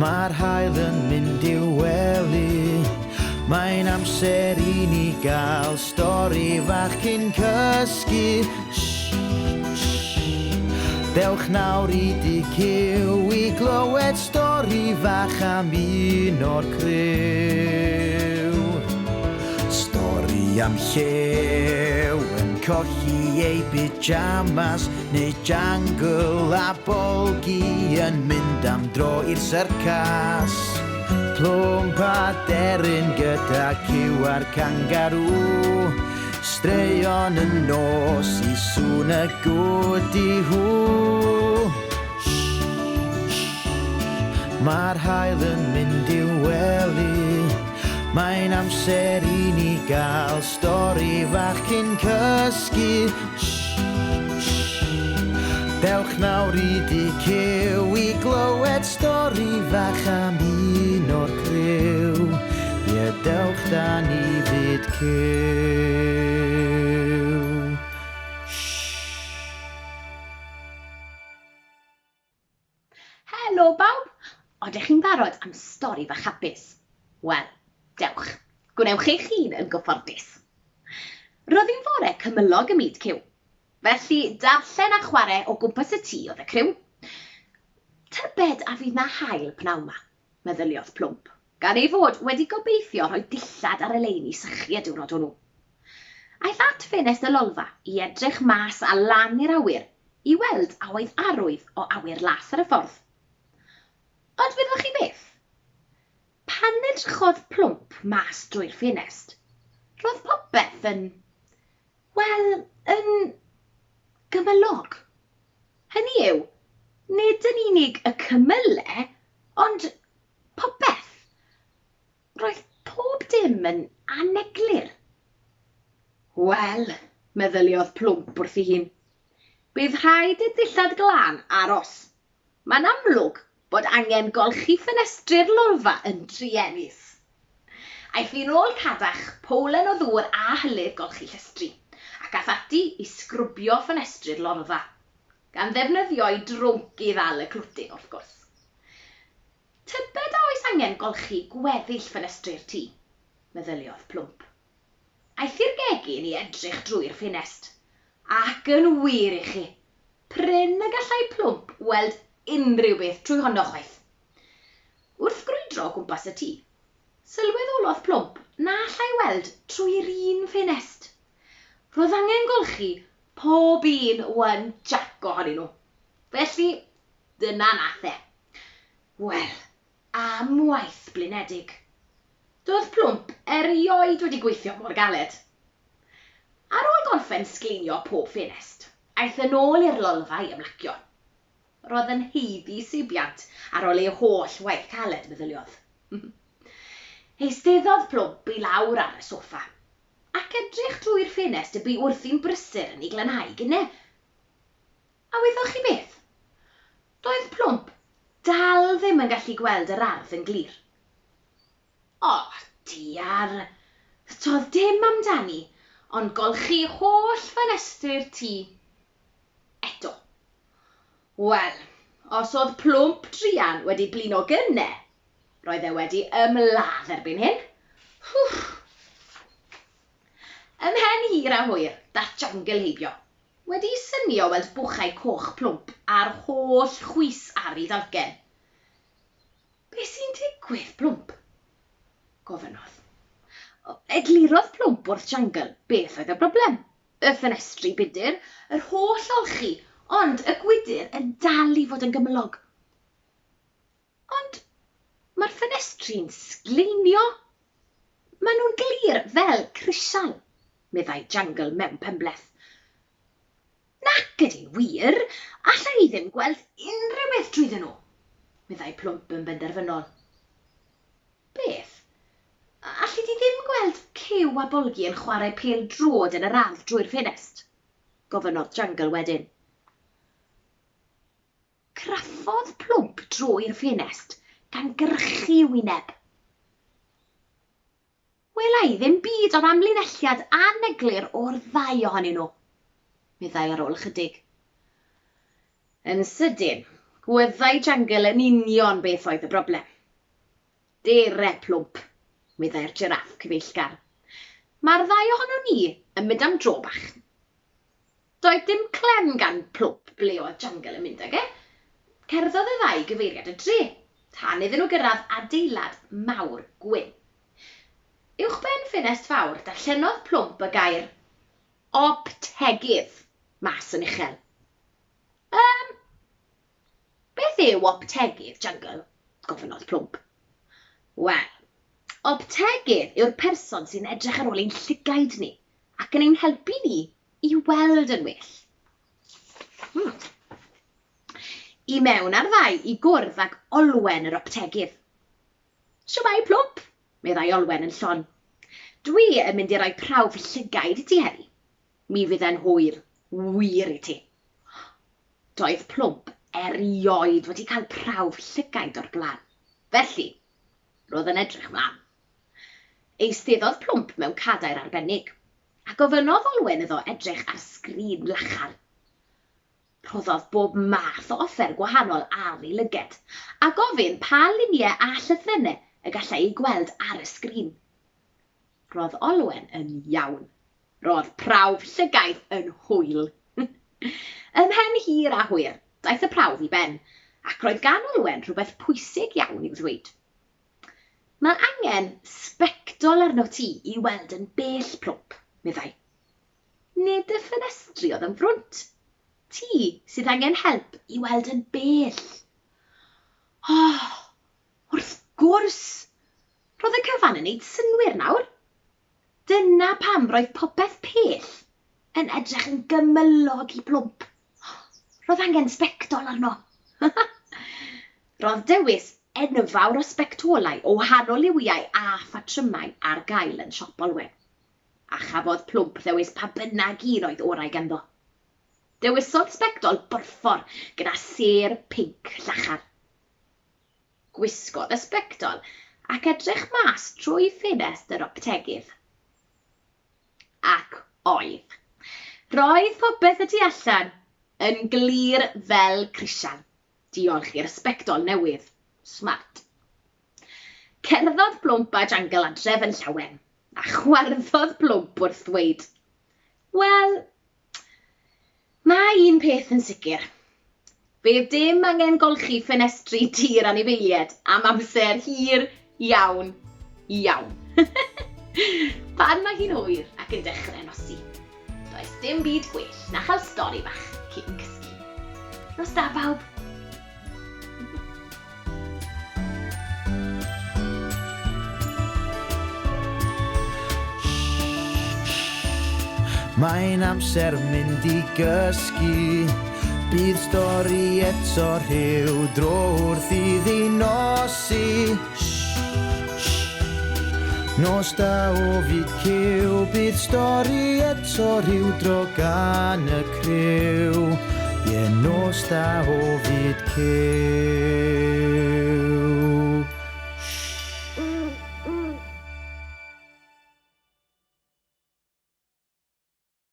Mae'r haul yn mynd i'w wely, mae'n amser I ni gael stori fach cyn cysgu. Dewch nawr I dy cyw I glywed stori fach am un o'r criw. Stori am llew yn colli ei pyjamas, neu jungle a bolgi yn mynd am dro i'r syrcas. Plwmp a deryn gyda cyw a'r kangaroo, straeon yn nos I sŵn y gwd I hw. Mae'r haul yn mynd i'w wely, mae'n amser I ni gael stori fach cyn cysgu. Dewch nawr I dy cyw I glywed stori fach am un o'r criw. Ie, dewch da ni fyd cyw. Helo bawb, odych chi'n barod am stori fach hapus? Wel, dewch, gwnewch eich hun yn gyfforddus. Roedd hi'n fore cymylog y myd cyw, felly darllen a chwarae o gwmpas y tŷ oedd y criw. Tybed a fydd na haul pnawn ma, meddyliodd Plwmp, gan ei fod wedi gobeithio rhoi dillad ar y lein I sychu y diwrnod hwnnw. Aeth at ffenest y lolfa I edrych mas a lan i'r awyr I weld a oedd arwydd o awyr las ar y ffordd. Ond feddwch chi beth? Pan edrychodd Plwmp mas drwy'r ffenest, roedd popeth yn gymylog. Hynny yw, nid yn unig y cymyle, ond popeth. Roedd pob dim yn aneglir. Wel, meddyliodd Plwmp wrth I hun, bydd rhaid I ddillad glân aros. Mae'n amlwg bod angen golchi ffenestri'r lolfa yn druenus. Aeth I nôl cadach powlen o ddŵr a hylif golchi llestri, ac ath ati I sgrwbio ffenestri'r lolfa, gan ddefnyddio I drwnc I ddal y clwtyn wrth gwrs. Tybed a oes angen golchi gweddill ffenestri'r tŷ, meddyliodd Plwmp. Aeth i'r gegin I edrych drwy'r ffenest, ac yn wir I chi, prin y gallai Plwmp weld unrhyw beth trwy honno chwaith. Wrth grwydro o gwmpas y tŷ, sylweddolodd Plwmp na allai weld trwy'r un ffenest. Roedd angen golchi pob un one jack ohonyn nhw. Felly, dyna nath e. Wel, am waith blinedig. Doedd Plwmp erioed wedi gweithio mor galed. Ar ôl gorffen sglinio pob ffenest, aeth yn ôl i'r lolfa I ymlacio. Roedd yn heiddi sibiant ar ôl ei holl waith caled, meddyliodd. Eisteddodd Plwmp I lawr ar y soffa, ac edrych drwy'r ffenest y bu wrthi'n brysur yn ei glanhau gyne. A weddwch chi beth? Doedd Plwmp dal ddim yn gallu gweld yr ardd yn glir. O, diar, toedd dim amdani, ond golchi holl ffenestri'r tŷ. Eto. Wel, os oedd Plwmp druan wedi blino gynne, roedd e wedi ymladd erbyn hyn. Ymhen hir a hwyr, dath jungle heibio. Wedi synio weld bwchau coch Plwmp a'r holl chwys ar ei ddalgen. Be sy'n digwydd, Plwmp? Gofynodd. Eglurodd Plwmp wrth jungle beth oedd y broblem. Y ffenestri budur, yr holl olchi, ond y gwydyr yn dal I fod yn gymylog. Ond mae'r ffenestri'n sgleinio. Maen nhw'n glir fel crisial, meddai jungle mewn penbleth. Nac ydy'n wir, allai I ddim gweld unrhyw beth drwyddyn nhw, meddai Plwmp yn benderfynol. Beth? Alli di ddim gweld cyw a bolgi yn chwarae pêl drod yn yr ardd drwy'r ffenest? Gofynodd jungle wedyn. Craffodd Plwmp drwy'r ffenest gan gyrchu wyneb. Welai ddim byd o'r amlinelliad aneglir o'r ddau ohonyn nhw, meddai ar ôl chydig. Yn sydyn, gwyddai jungle yn union beth oedd y broblem. Dere plwmp, meddai'r giraff cyfeillgar. Mae'r ddau ohonon ni yn mynd am dro bach. Doedd dim clem gan plwmp ble oedd jungle yn mynd ag e. Cerddodd y ddau gyfeiriad y dre, tan iddyn nhw gyrraedd adeilad mawr gwyn. Uwchben ffenest fawr, darllenodd plwmp y gair optegydd mas yn uchel. Beth yw optegydd, jungle? Gofynodd plwmp. Wel, optegydd yw'r person sy'n edrych ar ôl ein llygaid ni ac yn ein helpu ni i weld yn well. I mewn ar ddau i gwrdd ag olwen yr optegydd. Shwmai plwmp, meddai olwen yn llon. Dwi yn mynd i roi prawf llygaid i ti heddi. Mi fydd e'n hwyr, wir i ti. Doedd plwmp erioed wedi cael prawf llygaid o'r blaen. Felly, roedd yn edrych mlaen. Eisteddodd plwmp mewn cadair arbennig, a gofynodd olwen iddo edrych ar sgrin lachar. Rhoddodd bob math o offer gwahanol ar ei lyged, a gofyn pa luniau a llythrenau y gallai ei gweld ar y sgrin. Roedd olwen yn iawn. Roedd prawf llygaid yn hwyl. Ymhen hir a hwyr, daeth y prawf i ben, ac roedd gan olwen rhywbeth pwysig iawn i'w ddweud. Mae angen sbectol arno ti i weld yn bell plwmp, meddai. Nid y ffenestri oedd yn frwnt. Ti sydd angen help i weld yn bell. Wrth gwrs. Roedd y cyfan yn neud synwyr nawr. Dyna pam roedd popeth pell yn edrych yn gymylog i plwmp. Roedd angen sbectol arno. Roedd dewis enfawr o sbectolau o wahanol liwiau a phatrymau ar gael yn siop olwen. A chafodd plwmp ddewis pa bynnag un oedd orau ganddo. Dewisodd sbectol borffor gyda ser pinc llachar. Gwisgodd y sbectol ac edrych mas trwy ffenest yr optegydd. Ac oedd. Roedd popeth y tu allan yn glir fel crisial. Diolch i'r sbectol newydd. Smart. Cerddodd plwmp a jungle adref yn llawen, a chwarddodd plwmp wrth ddweud. Wel, mae un peth yn sicr. Bydd dim angen golchi ffenestri tir anifeiliaid am amser hir iawn, iawn. Pan mae hi'n hwyr ac yn dechrau nosi. Does dim byd gwell na chael stori bach cyn cysgu. Nos da bawb. Mae'n amser mynd i gysgu. Bydd stori eto rhyw dro wrth iddi nosi. Nos da o fyd cyw. Bydd stori eto rhyw dro gan y criw. Nos da o fyd cyw.